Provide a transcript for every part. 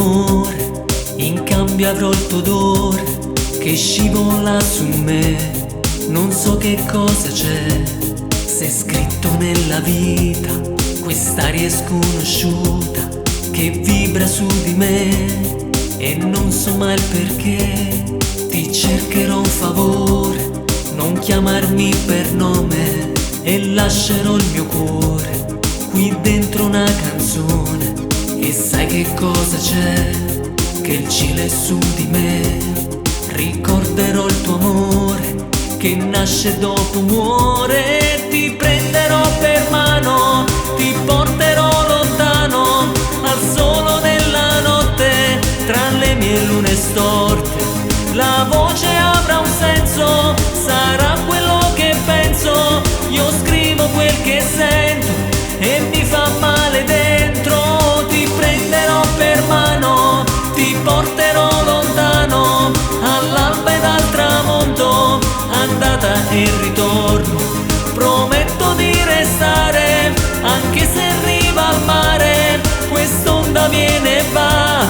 amore, in cambio avrò il tuo odore che scivola su me. Non so che cosa c'è, se è scritto nella vita, quest'aria sconosciuta che vibra su di me. E non so mai il perché, ti cercherò un favore, non chiamarmi per nome e lascerò il mio cuore qui dentro una canzone. E sai che cosa c'è? Che il cielo è su di me. Ricorderò il tuo amore che nasce dopo muore. Ti prenderò per mano, ti porterò lontano al solo della notte, tra le mie lune storte. La voce avrà un senso, sarà quello che penso. Io scrivo quel che sento e mi fa male dentro. Ti prenderò per mano, ti porterò lontano all'alba ed al tramonto, andata e ritorno. Prometto di restare anche se arriva al mare. Quest'onda viene e va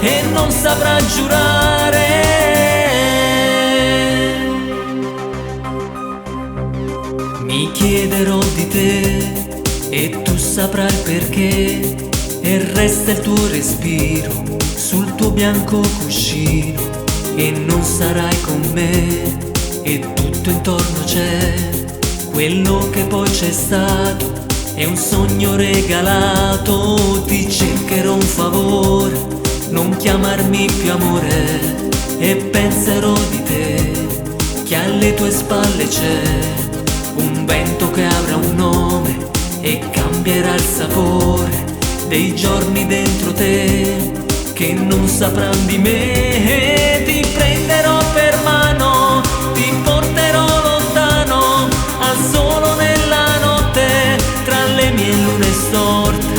e non saprà giurare. Mi chiederò di te e tu saprai il perché, e resta il tuo respiro sul tuo bianco cuscino. E non sarai con me e tutto intorno c'è quello che poi c'è stato, è un sogno regalato. Ti cercherò un favore, non chiamarmi più amore, e penserò di te che alle tue spalle c'è un vento che avrà un nome e cambierà il sapore dei giorni dentro te che non sapranno di me. Ti prenderò per mano, ti porterò lontano al solo nella notte, tra le mie lune storte.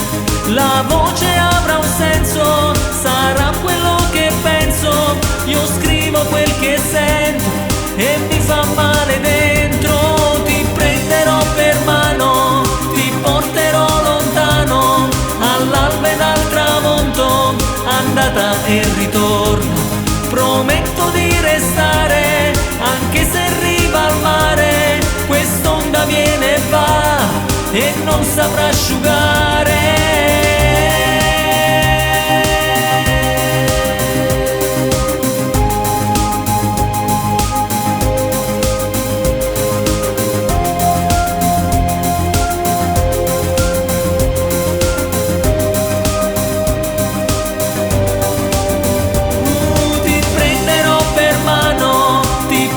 La voce avrà un senso, sarà quello che penso. Io scrivo quel che sento e mi fa male dentro. Ti prenderò per mano, ti porterò lontano all'alba ed al tramonto, andata e ritorno. Prometto di restare anche se arriva al mare. Quest'onda viene e va e non saprà asciugare.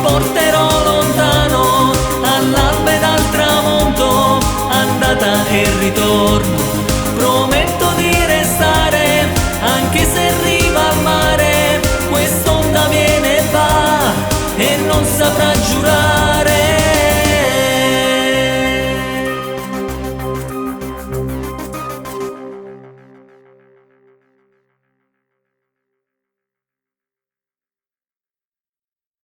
Porterò lontano all'alba ed al tramonto, andata e ritorno. Prometto di restare anche se arriva al mare. Quest'onda viene e va e non saprà giurare.